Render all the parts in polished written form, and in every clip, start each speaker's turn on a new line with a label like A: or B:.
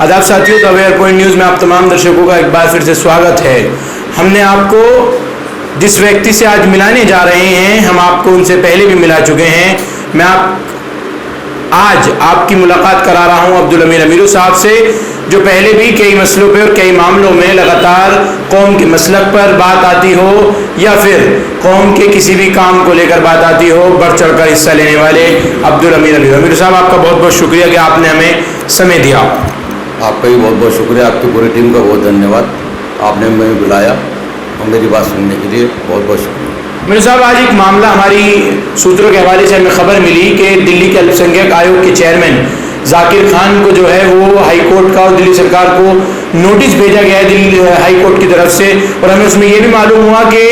A: आदाब साथियों, the aware point news में आप तमाम दर्शकों का एक बार फिर से स्वागत है। हमने आपको जिस व्यक्ति से आज मिलाने जा रहे हैं, हम आपको उनसे पहले भी मिला चुके हैं। मैं आज आपकी मुलाकात करा रहा हूं अब्दुल अमीर अमीरू साहब से, जो पहले भी कई मसलों पे और कई मामलों में लगातार कौम के मसलक पर बात आती हो या फिर कौम के किसी भी काम को लेकर बात आती हो, बढ़ चढ़कर हिस्सा लेने वाले अब्दुल अमीर अमीरू। अमीरू साहब, आपका बहुत बहुत शुक्रिया कि आपने हमें समय दिया।
B: आपका भी बहुत बहुत शुक्रिया, आपकी पूरी टीम का बहुत धन्यवाद। आपने हमें बुलाया और मेरी बात सुनने के लिए बहुत बहुत शुक्रिया।
A: अमीरू साहब, आज एक मामला हमारी सूत्रों के हवाले से हमें खबर मिली कि दिल्ली के अल्पसंख्यक आयोग के चेयरमैन जाकिर खान को जो है वो हाई कोर्ट का और दिल्ली सरकार को नोटिस भेजा गया है दिल्ली हाई कोर्ट की तरफ से, और हमें उसमें ये भी मालूम हुआ कि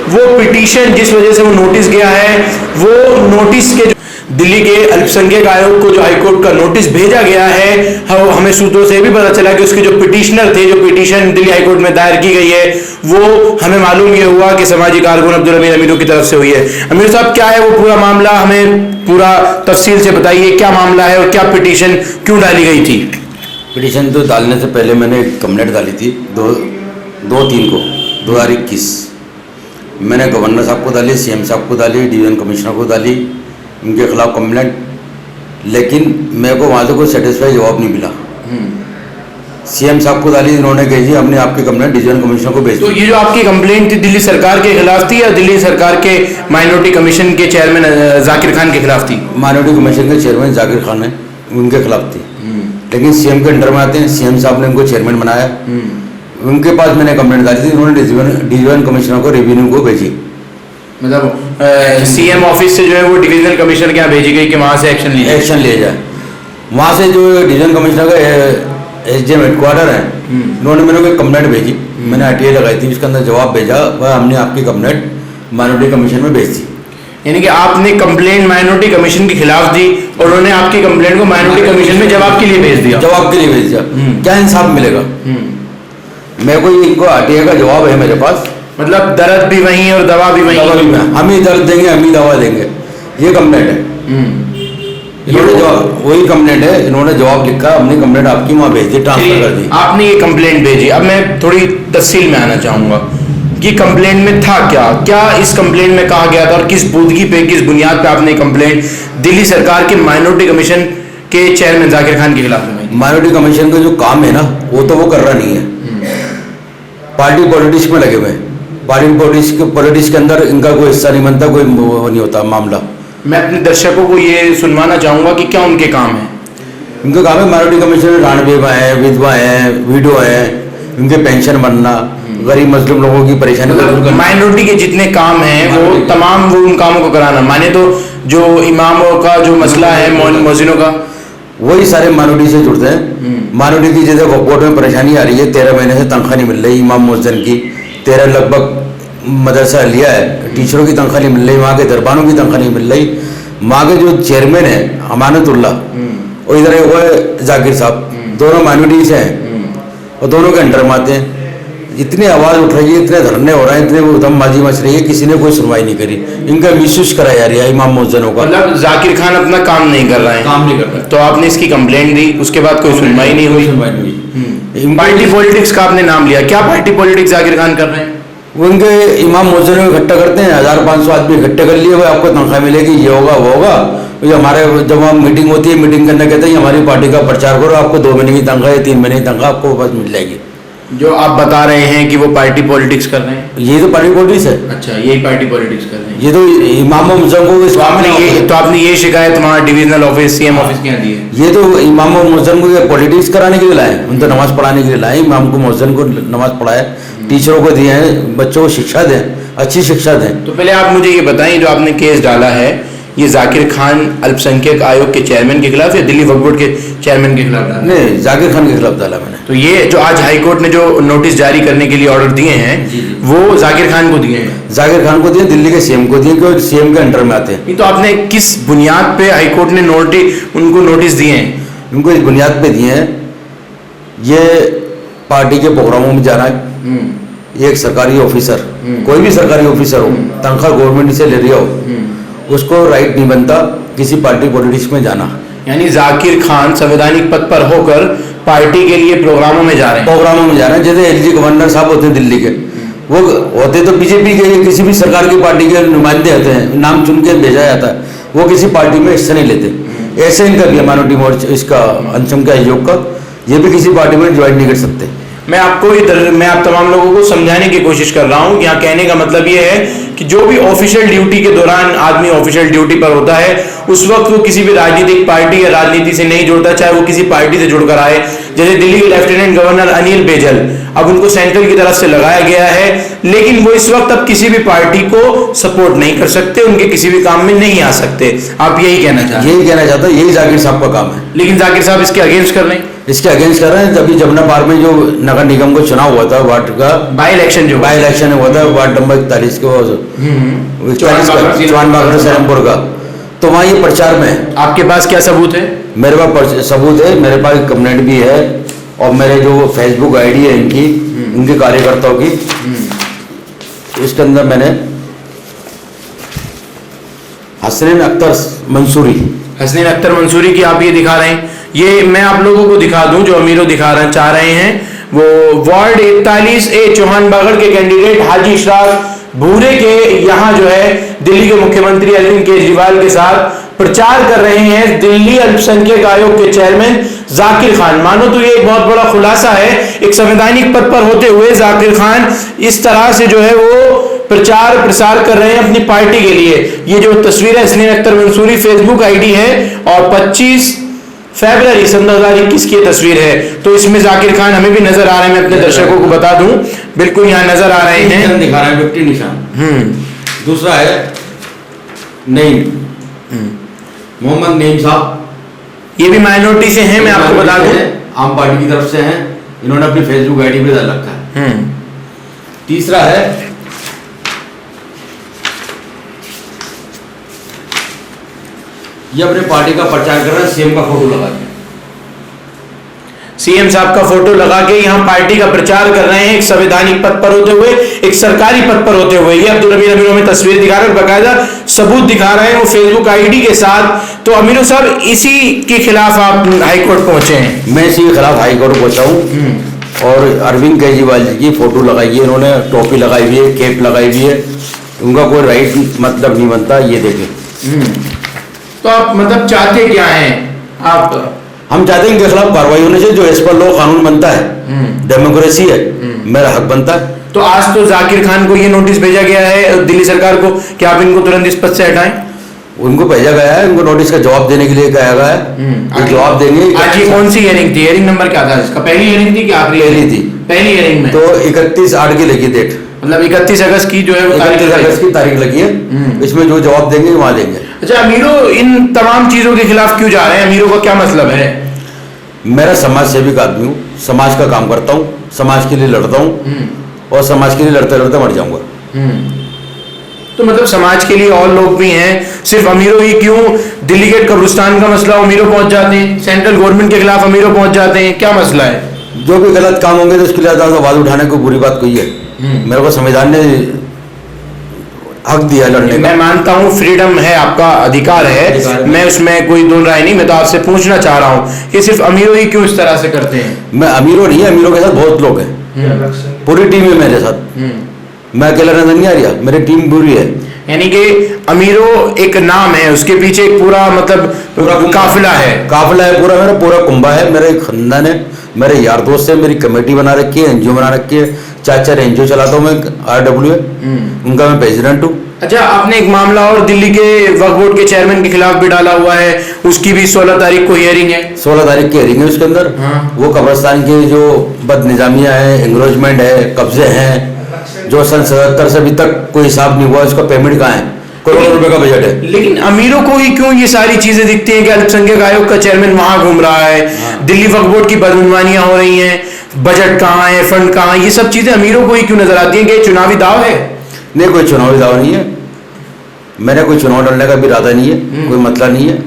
A: वो पिटीशन जिस वजह से वो नोटिस गया है, वो नोटिस के दिल्ली के अल्पसंख्यक आयोग को जो हाईकोर्ट का नोटिस भेजा गया है, हमें सूत्रों से भी पता चला कि उसके जो पिटिशनर थे, जो पिटीशन दिल्ली हाईकोर्ट में दायर की गई है, वो हमें मालूम ये हुआ कि समाजी कारकुन अब्दुल अमीर अमीरू की तरफ से हुई है। अमीर साहब, क्या है वो पूरा मामला, हमें पूरा तफसील से बताइए, क्या मामला है और क्या पिटीशन क्यों डाली गई थी?
B: पिटीशन तो डालने से पहले मैंने एक कंप्लेंट डाली थी 2/3 को 2021। मैंने गवर्नर साहब को डाली, सीएम साहब को डाली, डिवीजन कमिश्नर को डाली, उनके खिलाफ कंप्लेंट, लेकिन मेरे को वहाँ से कोई सेटिस्फाई जवाब नहीं मिला। सीएम साहब को डाली, इन्होंने कही जी हमने आपकी कंप्लेंट डिवीजन कमिश्नर को भेज दी।
A: तो ये जो आपकी कंप्लेंट थी दिल्ली सरकार के खिलाफ थी या दिल्ली सरकार के माइनॉरिटी कमीशन के चेयरमैन जाकिर खान के खिलाफ थी?
B: माइनॉरिटी कमीशन के चेयरमैन जाकिर खान है, उनके खिलाफ थी, लेकिन सीएम के अंडर में आते हैं। सीएम साहब ने उनको चेयरमैन बनाया, उनके पास मैंने कंप्लेंट डाली थी, उन्होंने डिवीजन कमिश्नर को रिव्यू को भेजी।
A: मतलब सीएम ऑफिस से जो है वो डिवीजनल कमिश्नर के यहाँ भेजी गई कि वहाँ से एक्शन लिया
B: जाए। वहाँ से जो डिवीजन कमिश्नर का एसडीएम हेडक्वार्टर है, उन्होंने मेरे को एक कंप्लेंट भेजी, मैंने आरटीआई लगाई थी, उसके अंदर जवाब भेजा, वह हमने आपकी कंप्लेंट माइनॉरिटी कमीशन में भेज दी।
A: यानी कि आपने कंप्लेंट माइनॉरिटी कमीशन के खिलाफ दी और उन्होंने आपकी कंप्लेंट को माइनॉरिटी कमीशन में जवाब के लिए भेज दिया।
B: जवाब के लिए भेज दिया। क्या इंसाफ मिलेगा? मेरे को इनको आरटीआई का जवाब है मेरे पास,
A: मतलब दर्द भी वही और दवा भी वही।
B: हम ही दर्द देंगे, हम ही दवा देंगे, ये कंप्लेंट है। इन्होंने जवाब, वही कंप्लेंट है, इन्होंने जवाब लिखा, अपनी कंप्लेंट आपकी वहाँ भेज दी, ट्रांसफर कर दी।
A: आपने ये कंप्लेंट भेजी, अब मैं थोड़ी तफसील में आना चाहूँगा कि कंप्लेंट में था क्या, क्या इस कंप्लेंट में कहा गया था और किस बुदगी पे, किस बुनियाद पे आपने कंप्लेंट दिल्ली सरकार के माइनॉरिटी कमीशन के चेयरमैन जाकिर खान के खिलाफ में?
B: माइनॉरिटी कमीशन का जो काम है ना, वो तो वो कर रहा नहीं है, पार्टी पॉलिटिक्स में लगे हुए हैं। पार्टी पॉलिटिक्स के अंदर इनका कोई हिस्सा नहीं बनता, कोई वो नहीं होता मामला।
A: मैं अपने दर्शकों को ये सुनवाना चाहूँगा कि क्या उनके काम है।
B: उनका काम है माइनॉरिटी कमीशन में रानबेवा है, विधवा है, विडो है, उनके पेंशन बनना, गरीब मजलूम लोगों की परेशानी को दूर करना।
A: माइनॉरिटी के जितने काम हैं वो तमाम वो उन कामों को कराना, माने तो जो इमामों का जो मसला है, मौजिनों का,
B: वही सारे माइनॉरिटी से जुड़ते हैं। माइनॉरिटी की जैसे वकोट में परेशानी आ रही है, 13 महीने से तनख्वाह नहीं मिल रही इमाम मुअज्जिन की, 13 लगभग मदरसा लिया है, टीचरों की तनख्वाह नहीं मिल रही, वहाँ के दरबारों की तनख्वाह नहीं मिल रही। वहाँ के जो चेयरमैन है अमानतुल्लाह और इधर वो है जाकिर साहब, दोनों माइनॉरिटी से हैं और दोनों के अंडर में आते हैं। इतनी आवाज़ उठ रही है, इतने धरने हो रहे हैं, इतने उधमबाजी मच रही है, किसी ने कोई सुनवाई नहीं करी। इनका मिसयूज करा जा रहा है इमाम मुअज्जिनों का।
A: मतलब जाकिर खान अपना काम नहीं कर रहा है,
B: काम नहीं कर रहा है।
A: तो आपने इसकी कंप्लेंट दी, उसके बाद कोई सुनवाई नहीं हुई। पार्टी पॉलिटिक्स का आपने नाम लिया, क्या पार्टी पॉलिटिक्स जाकिर खान कर रहे हैं?
B: वो उनके इमाम मुअज्जिनों को इकट्ठा करते हैं, 1500 आदमी इकट्ठे कर लिए, वो आपको तनख्वाह मिलेगी, ये होगा वो होगा। तो हमारे जब वहाँ मीटिंग होती है, मीटिंग करने कहते हैं हमारी पार्टी का प्रचार करो, आपको 2 महीने की तनख्वाह या 3 महीने की तनख्वाह आपको बस मिल जाएगी।
A: जो आप बता रहे हैं कि वो पार्टी पॉलिटिक्स कर रहे हैं,
B: ये तो पार्टी पॉलिटिक्स है।
A: अच्छा, यही पार्टी पॉलिटिक्स कर रहे हैं।
B: ये तो इमाम मुअज्जिन को
A: तो आपने ये शिकायत वहाँ डिविजनल ऑफिस, सीएम ऑफिस के यहाँ दी है?
B: ये तो इमाम मुअज्जिन को पॉलिटिक्स कराने के लिए लाए, उन तो नमाज पढ़ाने के लिए लाए। इमाम को मुअज्जिन को नमाज पढ़ाए, टीचरों को दिए हैं, बच्चों को शिक्षा दें, अच्छी शिक्षा दें।
A: तो पहले आप मुझे ये बताएं, जो आपने केस डाला है ये जाकिर खान अल्पसंख्यक आयोग के चेयरमैन के खिलाफ या दिल्ली वक्फ बोर्ड के चेयरमैन के खिलाफ डाला?
B: नहीं, जाकिर खान के खिलाफ डाला मैंने।
A: तो ये जो आज हाई कोर्ट ने जो नोटिस जारी करने के लिए ऑर्डर दिए हैं, वो जाकिर खान को दिए हैं?
B: जाकिर खान को दिए, दिल्ली के सीएम को दिए, क्योंकि सीएम के अंडर में आते हैं।
A: तो आपने किस बुनियाद पे हाई कोर्ट ने उनको नोटिस दिए हैं?
B: उनको इस बुनियाद पे दिए हैं, ये पार्टी के प्रोग्रामों में जाना है, एक सरकारी ऑफिसर, कोई भी सरकारी ऑफिसर हो, तनख्वाह गवर्नमेंट से ले रहा हो, उसको राइट नहीं बनता किसी पार्टी पॉलिटिक्स में जाना।
A: यानी जाकिर खान संवैधानिक पद पर होकर पार्टी के लिए प्रोग्रामों में जा रहे हैं।
B: प्रोग्रामों में जा रहे हैं। जैसे एलजी गवर्नर साहब होते हैं दिल्ली के, वो होते तो बीजेपी के किसी भी सरकार की पार्टी के नुमाइंदे होते हैं, नाम चुन के भेजा जाता है, वो किसी पार्टी में हिस्सा नहीं लेते। ऐसे इनका भी माइनॉरिटी मोर्चा इसका अल्पसंख्यक आयोग का, ये भी किसी पार्टी में ज्वाइन नहीं कर सकते।
A: मैं आप तमाम लोगों को समझाने की कोशिश कर रहा हूं। यहाँ कहने का मतलब ये है कि जो भी ऑफिशियल ड्यूटी के दौरान आदमी ऑफिशियल ड्यूटी पर होता है, उस वक्त वो किसी भी राजनीतिक पार्टी या राजनीति से नहीं जुड़ता, चाहे वो किसी पार्टी से जुड़कर आए। जैसे दिल्ली के लेफ्टिनेंट गवर्नर अनिल बैजल, अब उनको सेंट्रल की तरफ से लगाया गया है, लेकिन वो इस वक्त अब किसी भी पार्टी को सपोर्ट नहीं कर सकते, उनके किसी भी काम में नहीं आ सकते। आप यही कहना चाहते हैं?
B: यही कहना चाहता हूँ, यही जाकिर साहब का काम है।
A: लेकिन जाकिर साहब इसके अगेंस्ट कर रहे हैं।
B: इसके अगेंस्ट कर रहे हैं। जब जमुना पार में जो नगर निगम को चुनाव हुआ था, वार्ड का बाई इलेक्शन हुआ था, वार्ड नंबर 41 को चौहान बागड़ सलेमपुर का, तो वहाँ ये प्रचार में है।
A: आपके पास क्या सबूत है?
B: मेरे पास सबूत है, मेरे पास कंप्लेंट भी है, और मेरे जो फेसबुक आईडी है इनकी, उनके कार्यकर्ताओं की, इसके अंदर मैंने हसनैन अख्तर मंसूरी की आप ये दिखा रहे हैं। ये मैं आप लोगों को दिखा दूं, जो अमीरों चाह रहे हैं, वो वार्ड 41A चौहान बागड़ के कैंडिडेट हाजी इशराक भूरे के यहाँ जो है दिल्ली के मुख्यमंत्री अरविंद केजरीवाल के साथ प्रचार कर रहे हैं दिल्ली अल्पसंख्यक आयोग के चेयरमैन जाकिर खान। मानो तो ये एक बहुत बड़ा खुलासा है। एक संवैधानिक पद पर होते हुए जाकिर खान इस तरह से जो है वो प्रचार प्रसार कर रहे हैं अपनी पार्टी के लिए। ये जो तस्वीर है हसनैन अख्तर मंसूरी फेसबुक आईडी है, और 25 फरवरी सन 2021 की तस्वीर है। तो इसमें जाकिर खान हमें भी नजर आ रहे हैं, मैं अपने दर्शकों को बता दूं, बिल्कुल यहाँ नजर आ रहे हैं, दिखा रहे हैं विक्ट्री निशान। दूसरा है मोहम्मद नईम साहब,
A: ये भी माइनॉरिटी से हैं, मैं आपको बता दूं,
B: आम पार्टी की तरफ से हैं। इन्होंने अपनी फेसबुक आईडी पे डाल रखा है। तीसरा है ये अपने पार्टी का प्रचार कर रहे हैं, सीएम का फोटो लगा के,
A: सीएम साहब का फोटो लगा के यहाँ पार्टी का प्रचार कर रहे हैं, एक संवैधानिक पद पर होते हुए, एक सरकारी पद पर होते हुए। ये अब्दुल अमीर अमीरों में तस्वीर दिखा रहे हैं, बकायदा सबूत दिखा रहे हैं वो फेसबुक आईडी के साथ। तो अमीरों साहब, इसी के खिलाफ आप हाईकोर्ट पहुंचे हैं?
B: मैं इसी के खिलाफ हाईकोर्ट पहुंचा हूँ। और अरविंद केजरीवाल जी की फोटो लगाई है इन्होंने, टोपी लगाई हुई है, कैप लगाई हुई है, उनका कोई राइट मतलब नहीं बनता। ये देखें।
A: तो आप मतलब चाहते क्या हैं आप?
B: हम चाहते हैं इनके खिलाफ कार्रवाई होनी चाहिए, जो एज पर लॉ कानून बनता है, डेमोक्रेसी है, मेरा हक बनता है।
A: तो आज तो जाकिर खान को ये नोटिस भेजा गया है दिल्ली सरकार को कि आप इनको तुरंत इस पद से हटाएं।
B: उनको भेजा गया है, उनको नोटिस का जवाब देने के लिए कहा गया है। जवाब देंगे।
A: आज ये कौन सी हियरिंग थी? हियरिंग नंबर क्या था इसका? पहली हियरिंग थी कि आखिरी?
B: पहली थी।
A: पहली हियरिंग में
B: तो 31/8 की लगी डेट,
A: मतलब 31 अगस्त की जो है
B: 31 अगस्त की तारीख लगी है। इसमें जो जवाब देंगे वहां देंगे।
A: अच्छा, अमीरों इन तमाम चीजों के खिलाफ क्यों जा रहे हैं? अमीरों का क्या मतलब है?
B: मेरा समाज सेविक आदमी हूँ, समाज का काम करता हूँ, समाज के लिए लड़ता हूँ, और समाज के लिए लड़ते लड़ते मर जाऊंगा।
A: तो मतलब समाज के लिए और लोग भी हैं, सिर्फ अमीरों ही क्यों? दिल्ली गेट कब्रिस्तान का मसला अमीरों पहुंच जाते हैं, सेंट्रल गवर्नमेंट के खिलाफ अमीरों पहुंच जाते हैं, क्या मसला है?
B: जो भी गलत काम होंगे तो उसके लिए आवाज उठाने को बुरी बात कोई है? मेरे को संविधान ने हक दिया लड़ने का।
A: मैं मानता हूँ फ्रीडम है, आपका अधिकार है, मैं उसमें कोई दो राय नहीं। मैं तो आपसे पूछना चाह रहा हूँ कि सिर्फ अमीरों ही क्यों इस तरह से करते हैं?
B: मैं अमीरों नहीं, अमीरों के साथ बहुत लोग हैं, पूरी टीम है मेरे साथ। मैं अकेला नजर नहीं आ रहा, मेरी टीम पूरी है।
A: यानी कि अमीरों एक नाम है, उसके पीछे एक पूरा मतलब पूरा काफिला है
B: पूरा, मेरा पूरा कुंभा है, मेरा एक खानदान है, मेरे यार दोस्त है, मेरी कमेटी बना रखी है, एनजीओ बना रखी है, 4 एनजीओ चलाता हूँ मैं, RW है, उनका मैं प्रेसिडेंट हूँ।
A: अच्छा, आपने एक मामला और दिल्ली के वक्फ बोर्ड के चेयरमैन के खिलाफ भी डाला हुआ है, उसकी भी 16 तारीख को हियरिंग है।
B: 16 तारीख की हियरिंग है उसके अंदर। वो कब्रिस्तान के जो बदनिजामियां है, एंग्रोचमेंट है, कब्जे हैं, जो सन 77 से अभी तक कोई हिसाब नहीं हुआ, उसका पेमेंट कहाँ है? करोड़ों रुपए का बजट है।
A: लेकिन अमीरों को ही क्यों ये सारी चीजें दिखती हैं कि अल्पसंख्यक आयोग का चेयरमैन वहां घूम रहा है, दिल्ली वक्फ बोर्ड की बदगुमानियां हो रही हैं, बजट कहाँ है, फंड कहाँ है, ये सब चीजें अमीरों को ही क्यों नजर आती हैं? कि चुनावी दाव है?
B: नहीं, कोई चुनावी दाव नहीं है, मैंने कोई चुनाव लड़ने का भी इरादा नहीं है, कोई मतलब नहीं है।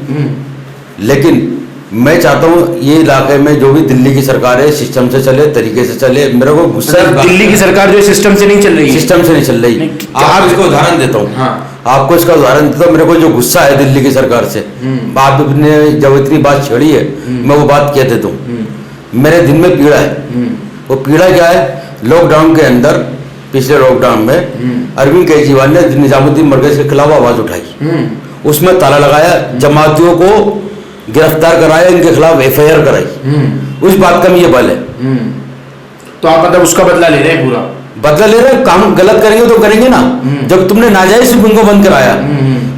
B: लेकिन मैं चाहता हूँ ये इलाके में जो भी दिल्ली की सरकार है सिस्टम से चले, तरीके से चले। मेरे को गुस्सा
A: दिल्ली की सरकार जो सिस्टम से नहीं चल रही है,
B: सिस्टम से नहीं चल रही। आप इसको उदाहरण देता हूँ, आपको इसका उदाहरण देता हूँ। मेरे को जो गुस्सा है दिल्ली की सरकार से, आपने जब इतनी बात छेड़ी है, मैं वो बात कह देता हूँ। मेरे दिन में पीड़ा है। वो पीड़ा क्या है? लॉकडाउन के अंदर, पिछले लॉकडाउन में अरविंद केजरीवाल ने निजामुद्दीन मरकज के खिलाफ आवाज उठाई, उसमें ताला लगाया, जमातियों को गिरफ्तार कराया, इनके खिलाफ एफआईआर कराई। उस बात का ये बल है।
A: तो आप मतलब उसका बदला ले रहे हैं? पूरा
B: बदला ले रहे हैं। काम गलत करेंगे तो करेंगे ना। जब तुमने नाजायज उनको बंद कराया,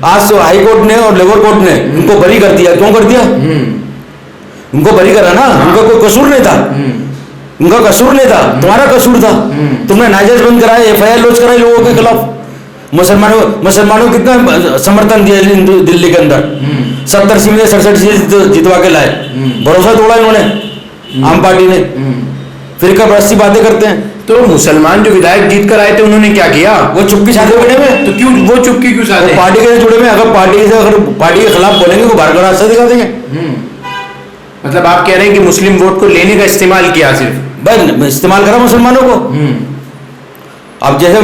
B: आज तो हाई कोर्ट ने और लेबर कोर्ट ने उनको बरी कर दिया। क्यों कर दिया? उनको बरी करा ना, उनका कोई कसूर नहीं था। उनका कसूर नहीं था, तुम्हारा कसूर था। तुमने नाजायज बंद कराया, एफआईआर लॉन्च कराई लोगों के खिलाफ। मुसलमानों कितना समर्थन दिया दिल्ली के अंदर, 70 सीटें 67 सीटें जितवा के लाए। भरोसा तोड़ा इन्होंने, आम पार्टी ने। फिर कब रस्सी बातें करते हैं।
A: तो मुसलमान जो विधायक जीत कर आए थे उन्होंने क्या किया?
B: वो चुप्पी साधे बैठे हुए।
A: तो क्यों वो चुप्पी क्यों साधे?
B: पार्टी के जुड़े हुए। अगर पार्टी के खिलाफ बोलेंगे तो बाहर का रास्ता दिखा देंगे।
A: मतलब आप कह रहे हैं कि मुस्लिम वोट को लेने का इस्तेमाल किया, सिर्फ
B: बस इस्तेमाल करा मुसलमानों को। अब जैसे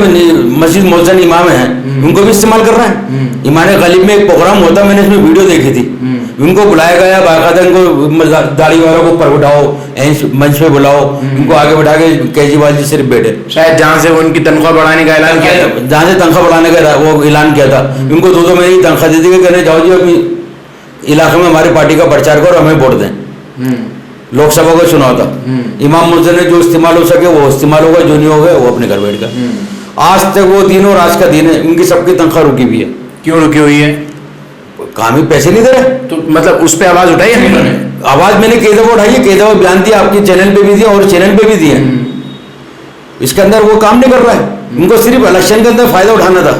B: मस्जिद मोहसिन इमाम है, उनको भी इस्तेमाल कर रहे हैं। इमाम गलीब में एक प्रोग्राम होता, मैंने इसमें वीडियो देखी थी। उनको बुलाया गया, बाकायदा इनको दाढ़ी वालों को ऊपर बिठाओ, मंच पे बुलाओ, इनको आगे बैठा के केजरीवाल जी सिर्फ बैठे।
A: शायद जहां से उनकी तनख्वाह बढ़ाने का ऐलान किया,
B: जहां से तनख्वाह बढ़ाने का वो ऐलान किया था, उनको 2-2 महीने की तनख्वाह दे दी कि कहने जाओ जी अपनी इलाके में हमारी पार्टी का प्रचार करो, हमें वोट दें। लोकसभा का चुनाव था। इमाम मुअज्जिन ने जो इस्तेमाल हो सके वो इस्तेमाल होगा, जो नहीं होगा वो अपने घर बैठ गया। आज तक वो दिन और आज का दिन है, उनकी सबकी तनख्वाह रुकी हुई है।
A: क्यों रुकी हुई है?
B: काम ही पैसे नहीं दे रहे।
A: तो मतलब उस पर आवाज उठाई है?
B: आवाज मैंने कई दफा उठाई है, कई दफा बयान दिया, आपके चैनल पे भी दिया और चैनल पे भी दिया। इसके अंदर वो काम नहीं कर रहा है। उनको सिर्फ इलेक्शन के अंदर फायदा उठाना था।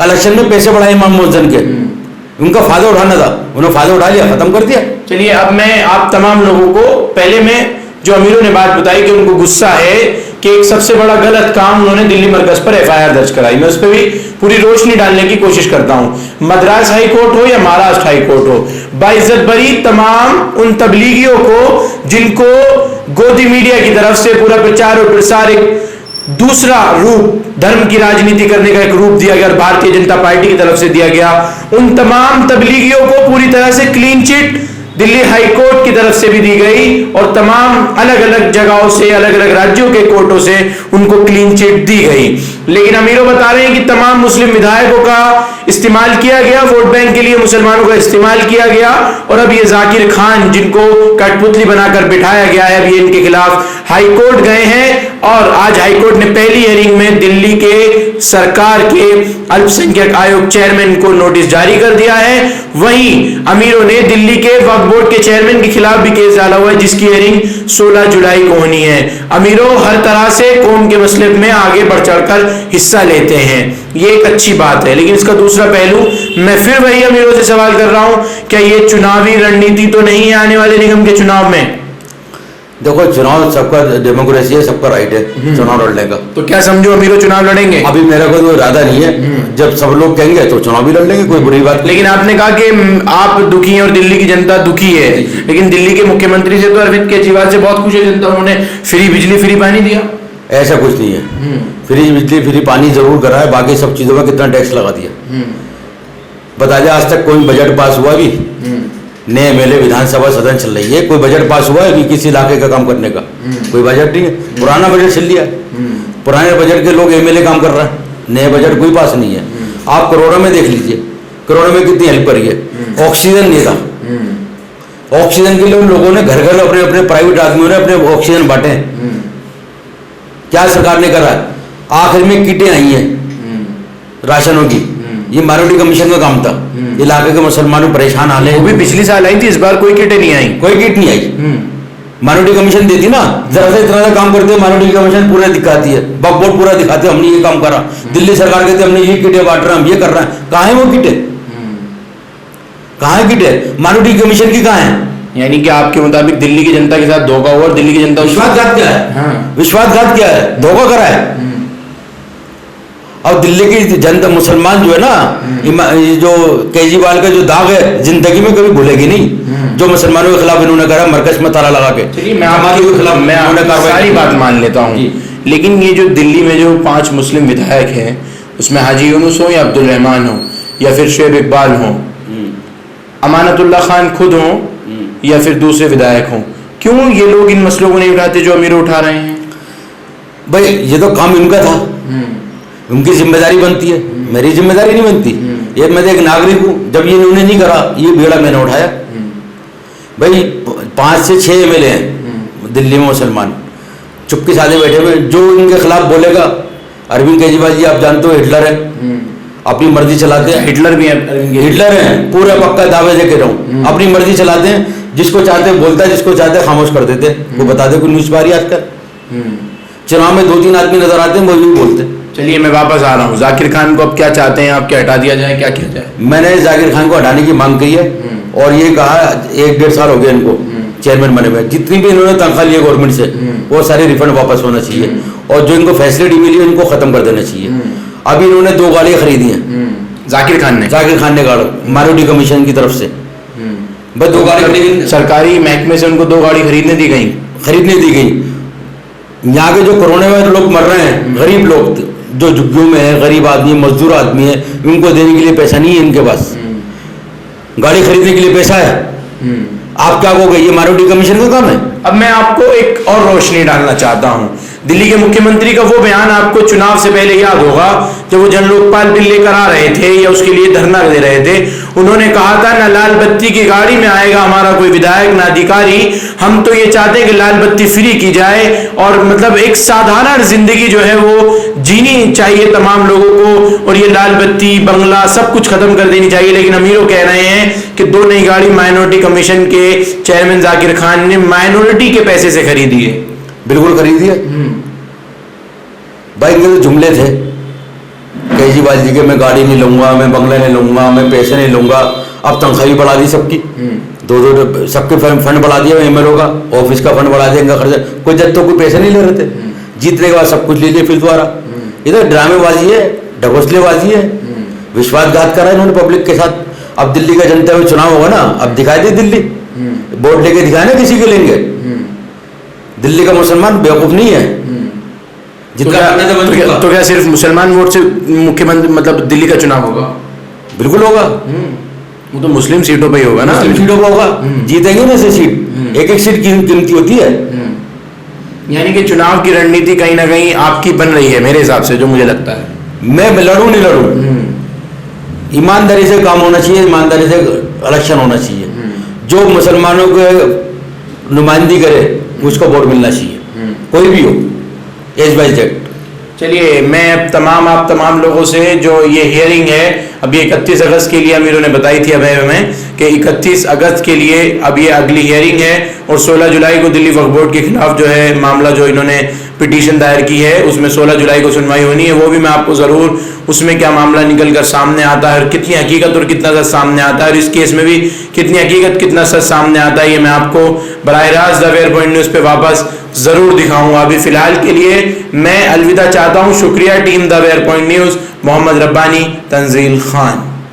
B: इलेक्शन में पैसे बढ़ाए इमाम मुअज्जिन के, उनका फायदा उठाना था, उन्होंने फायदा उठा लिया, खत्म कर दिया।
A: चलिए अब मैं आप तमाम लोगों को, पहले मैं जो अमीरों ने बात बताई कि उनको गुस्सा है कि एक सबसे बड़ा गलत काम उन्होंने दिल्ली मरकज पर एफआईआर दर्ज कराई, मैं उस पर भी पूरी रोशनी डालने की कोशिश करता हूं। मद्रास हाई कोर्ट हो या महाराष्ट्र हाई कोर्ट हो, बाइज्जत बरी तमाम उन तबलीगियों को जिनको गोदी मीडिया की तरफ से पूरा प्रचार और प्रसार एक दूसरा रूप, धर्म की राजनीति करने का एक रूप दिया गया और भारतीय जनता पार्टी की तरफ से दिया गया, उन तमाम तबलीगियों को पूरी तरह से clean chit Delhi high court की तरफ से भी दी गई और तमाम अलग अलग जगहों से, अलग अलग राज्यों के कोर्टों से उनको क्लीन चिट दी गई। लेकिन अमीरों बता रहे हैं कि तमाम मुस्लिम विधायकों का इस्तेमाल किया गया, वोट बैंक के लिए मुसलमानों का इस्तेमाल किया गया और अब ये जाकिर खान जिनको कठपुतली बनाकर बिठाया गया है, अब ये इनके खिलाफ हाई कोर्ट गए हैं और आज हाई कोर्ट ने पहली हियरिंग में दिल्ली के सरकार के अल्पसंख्यक आयोग चेयरमैन को नोटिस जारी कर दिया है। वहीं अमीरों ने दिल्ली के वक्फ बोर्ड के चेयरमैन के खिलाफ भी केस डाला हुआ है, जिसकी हियरिंग 16 जुलाई को होनी है। अमीरों हर तरह से कौम के मसले में आगे बढ़ चढ़कर हिस्सा लेते हैं, ये एक अच्छी बात है। लेकिन इसका दूसरा पहलू, मैं फिर वही अमीरों से सवाल कर रहा हूं, क्या ये चुनावी रणनीति तो नहीं है आने वाले निगम के चुनाव में?
B: देखो, चुनाव सबका डेमोक्रेसी है, सबका राइट है चुनाव लड़ने का।
A: तो क्या समझो अमीरों चुनाव लड़ेंगे?
B: अभी मेरा कोई इरादा नहीं है, जब सब लोग कहेंगे तो चुनाव भी लड़ लेंगे, कोई बुरी बात।
A: लेकिन आपने कहा कि आप दुखी हैं और दिल्ली की जनता दुखी है, लेकिन दिल्ली के मुख्यमंत्री से तो अरविंद केजरीवाल से बहुत खुश है जनता, उन्होंने फ्री बिजली फ्री पानी दिया।
B: ऐसा कुछ नहीं है, फ्री बिजली फ्री पानी जरूर करा है, बाकी सब चीजों में कितना टैक्स लगा दिया। बता दे, आज तक कोई बजट पास हुआ भी? नए एमएलए विधानसभा सदन चल रही है, कोई बजट पास हुआ है अभी किसी इलाके का काम करने का? कोई बजट नहीं है, पुराना बजट चल लिया। पुराने बजट के लोग एमएलए काम कर रहे हैं, नए बजट कोई पास नहीं है। आप करोड़ों में देख लीजिए, करोड़ों में कितनी हेल्प करी है। ऑक्सीजन नहीं था, ऑक्सीजन के लिए उन लोगों ने घर घर अपने अपने प्राइवेट आदमियों ने अपने ऑक्सीजन बांटे। क्या सरकार ने करा? आखिर में किटें आई हैं राशनों की, ये माइनॉरिटी कमीशन का काम था। इलाके के मुसलमानों परेशान हाल है,
A: वो भी पिछली साल आई थी, इस बार कोई किटें नहीं आई।
B: कोई किट नहीं आई। माइनॉरिटी कमीशन देती ना, जरा से इतना काम करते हैं, माइनॉरिटी कमीशन पूरा दिखाती है, वक्फ बोर्ड पूरा दिखाते हैं, हमने ये काम करा। दिल्ली सरकार कहते हैं हमने ये किटें बांट रहे हैं, हम ये कर रहे हैं। कहाँ है वो किटें? कहाँ है किटें? माइनॉरिटी कमीशन की कहाँ है?
A: यानी कि आपके मुताबिक दिल्ली की जनता के साथ धोखा हुआ और दिल्ली की जनता
B: विश्वासघात क्या है? विश्वासघात क्या है? धोखा करा है। और दिल्ली की जनता मुसलमान जो है ना, जो केजरीवाल का जो दाग है जिंदगी में कभी भूलेगी नहीं, जो मुसलमानों के खिलाफ इन्होंने करा मरकज में ताला लगा के।
A: चलिए मैं आपके खिलाफ मैं सारी बात मान लेता हूँ, लेकिन ये जो दिल्ली में जो 5 मुस्लिम विधायक हैं, उसमें हाजी यूनुस हो या अब्दुल रहमान हो या फिर शुएब इकबाल हो, अमानतुल्लाह खान खुद हो या फिर दूसरे विधायक हों, क्यों ये लोग इन मसलों को नहीं उठाते जो अमीर उठा रहे हैं?
B: भाई ये तो काम इनका था, उनकी जिम्मेदारी बनती है, मेरी जिम्मेदारी नहीं बनती। ये मैं तो एक नागरिक हूँ, जब ये इन्होंने नहीं करा ये बीड़ा मैंने उठाया। भाई 5 से 6 एमएलए हैं दिल्ली में मुसलमान, चुपके साधे बैठे हुए, जो इनके खिलाफ बोलेगा, अरविंद केजरीवाल जी आप जानते हो हिटलर है, अपनी मर्जी चलाते हैं।
A: हिटलर भी है,
B: हिटलर हैं, पूरा पक्का दावे दे के रहा हूँ, अपनी मर्जी चलाते हैं, जिसको चाहते बोलता है, जिसको चाहते खामोश कर देते। वो बता दे कोई न्यूज पा रही है आजकल? चुनाव में 2-3 आदमी नजर आते हैं, वो भी बोलते।
A: चलिए मैं वापस आ रहा हूँ, जाकिर खान को अब क्या चाहते हैं आप? क्या हटा दिया जाए, क्या किया जाए?
B: मैंने जाकिर खान को हटाने की मांग की है और ये कहा 1-1.5 साल हो गया इनको चेयरमैन बने हुए, जितनी भी इन्होंने तनख्वाह ली है गवर्नमेंट से वो सारी रिफंड वापस होना चाहिए और जो इनको फैसिलिटी मिली है इनको खत्म कर देना चाहिए। अभी इन्होंने 2 गाड़ियां खरीदी हैं
A: जाकिर खान ने
B: गाड़ी मारूति कमीशन की तरफ से, बस 2 गाड़ी खरीदी,
A: सरकारी महकमे से उनको 2 गाड़ी खरीदने दी गई। यहाँ के जो कोरोना में लोग मर रहे हैं, गरीब लोग जो झुग्गियों में है, गरीब आदमी, मजदूर आदमी है, उनको देने के लिए पैसा नहीं है इनके पास, गाड़ी खरीदने के लिए पैसा है। आप क्या कहोगे, ये मारूति कमीशन का काम है? अब मैं आपको एक और रोशनी डालना चाहता हूं। दिल्ली के मुख्यमंत्री का वो बयान आपको चुनाव से पहले याद होगा, जब वो जन लोकपाल बिल लेकर आ रहे थे या उसके लिए धरना दे रहे थे। उन्होंने कहा था ना लाल बत्ती की गाड़ी में आएगा हमारा कोई विधायक ना अधिकारी, हम तो ये चाहते हैं कि लाल बत्ती फ्री की जाए और मतलब एक साधारण जिंदगी जो है वो जीनी चाहिए तमाम लोगों को, और ये लाल बत्ती बंगला सब कुछ खत्म कर देनी चाहिए। लेकिन अमीरों कह रहे हैं कि 2 नई गाड़ी माइनॉरिटी कमीशन के चेयरमैन जाकिर खान ने माइनॉरिटी के पैसे से खरीदी है।
B: बिल्कुल खरीदी है भाई, इनके तो जुमले थे केजरीवाल जी के, मैं गाड़ी नहीं लूंगा, मैं बंगला नहीं लूंगा, मैं पैसे नहीं लूंगा। अब तनख्वाह भी बढ़ा दी सबकी, 2-2 सबके फंड बढ़ा दिया एमएलओ का, ऑफिस का फंड बढ़ा दिया, इनका खर्चा। कोई जब तो कोई पैसे नहीं ले रहे थे, जीतने के बाद सब कुछ ले लिए फिर दोबारा। ये तो ड्रामेबाजी है, ढकोसलेबाजी है, विश्वासघात करा इन्होंने पब्लिक के साथ। अब दिल्ली का जनता में चुनाव होगा ना, अब दिखाई दे दिल्ली, वोट लेके दिखाए ना किसी के लेंगे। दिल्ली का मुसलमान बेवकूफ नहीं है, जितना
A: तो क्या सिर्फ मुसलमान वोट से मुख्यमंत्री मतलब दिल्ली का चुनाव होगा?
B: बिल्कुल होगा,
A: वो तो मुस्लिम सीटों पे ही होगा ना,
B: मुस्लिम सीटों पर होगा, जीतेंगे ना से सीट, एक सीट की गिनती होती है।
A: यानी कि चुनाव की रणनीति कहीं ना कहीं आपकी बन रही है मेरे हिसाब से, जो मुझे लगता है।
B: मैं लड़ूं नहीं लड़ूं, ईमानदारी से काम होना चाहिए, ईमानदारी से इलेक्शन होना चाहिए, जो मुसलमानों को नुमाइंदगी करे उसको वोट मिलना चाहिए, कोई भी हो, एज बाई जेड।
A: चलिए मैं अब आप तमाम लोगों से जो ये हियरिंग है अभी 31 अगस्त के लिए अमीरों ने बताई थी अभय में कि 31 अगस्त के लिए अब ये अगली हियरिंग है, और 16 जुलाई को दिल्ली वक्फ बोर्ड के खिलाफ जो है मामला जो इन्होंने पिटीशन दायर की है उसमें 16 जुलाई को सुनवाई होनी है। वो भी मैं आपको ज़रूर उसमें क्या मामला निकल कर सामने आता है और कितनी हकीकत और कितना सच सामने आता है, और इस केस में भी कितनी हकीकत कितना सच सामने आता है, ये मैं आपको बराह रास्त द अवेयर पॉइंट न्यूज़ पे वापस ज़रूर दिखाऊंगा। अभी फ़िलहाल के लिए मैं अलविदा चाहता हूँ। शुक्रिया team the aware point news, Mohammad Rabbani, Tanzeel Khan.